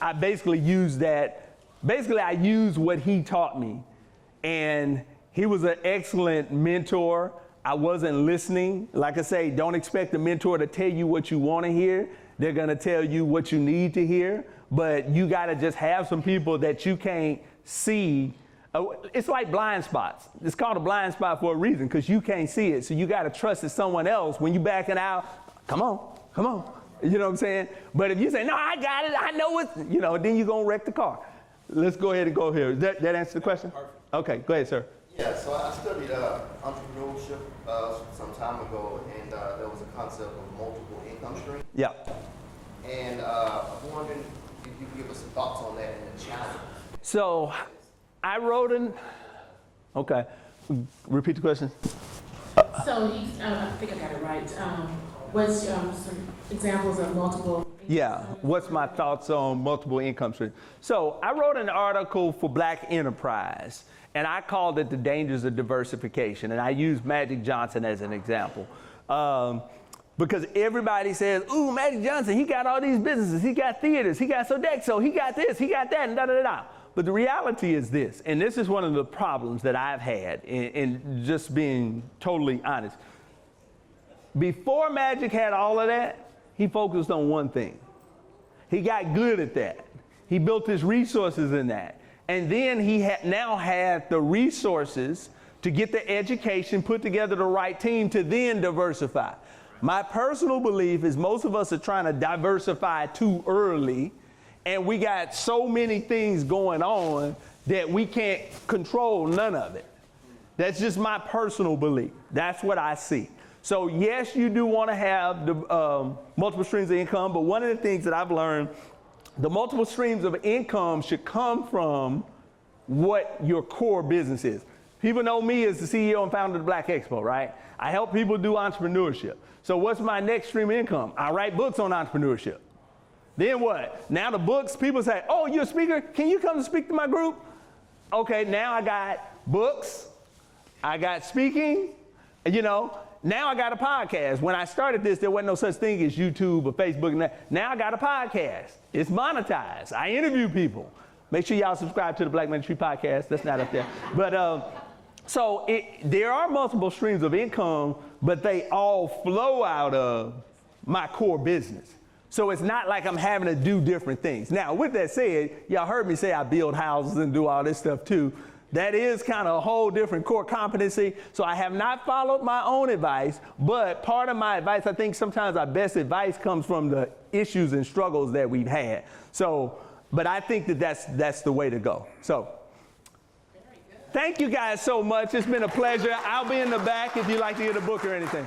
I basically use that. Basically, I use what he taught me. And he was an excellent mentor. I wasn't listening. Like I say, don't expect a mentor to tell you what you want to hear. They're going to tell you what you need to hear. But you got to just have some people that you can't see It's like blind spots. It's called a blind spot for a reason, because you can't see it. So you got to trust that someone else, when you backing out, come on. You know what I'm saying? But if you say, no, I got it, I know it, then you're going to wreck the car. Let's go ahead and go here. That answer the question? Perfect. Okay, go ahead, sir. Yeah, so I studied entrepreneurship some time ago, and there was a concept of multiple income streams. Yeah. And I'm wondering if you could give us some thoughts on that and the challenge. So I wrote okay, repeat the question. So I think I got it right. What's some examples of multiple? Yeah, what's my thoughts on multiple income streams? So I wrote an article for Black Enterprise, and I called it The Dangers of Diversification, and I used Magic Johnson as an example. Because everybody says, ooh, Magic Johnson, he got all these businesses, he got theaters, he got Sodexo, he got this, he got that, and da-da-da-da. But the reality is this, and this is one of the problems that I've had in just being totally honest. Before Magic had all of that, he focused on one thing. He got good at that. He built his resources in that. And then he now had the resources to get the education, put together the right team to then diversify. My personal belief is most of us are trying to diversify too early, and we got so many things going on that we can't control none of it. That's just my personal belief. That's what I see. So yes, you do want to have the multiple streams of income, but one of the things that I've learned, the multiple streams of income should come from what your core business is. People know me as the CEO and founder of the Black Expo, right? I help people do entrepreneurship. So what's my next stream of income? I write books on entrepreneurship. Then what? Now the books, people say, oh, you're a speaker? Can you come to speak to my group? Okay, now I got books, I got speaking, now I got a podcast. When I started this, there wasn't no such thing as YouTube or Facebook and that. Now I got a podcast. It's monetized. I interview people. Make sure y'all subscribe to the Black Ministry Podcast. That's not up there. But there are multiple streams of income, but they all flow out of my core business. So it's not like I'm having to do different things. Now, with that said, y'all heard me say I build houses and do all this stuff too. That is kind of a whole different core competency. So I have not followed my own advice, but part of my advice, I think sometimes our best advice comes from the issues and struggles that we've had. So, but I think that that's the way to go. So, thank you guys so much. It's been a pleasure. I'll be in the back if you'd like to get a book or anything.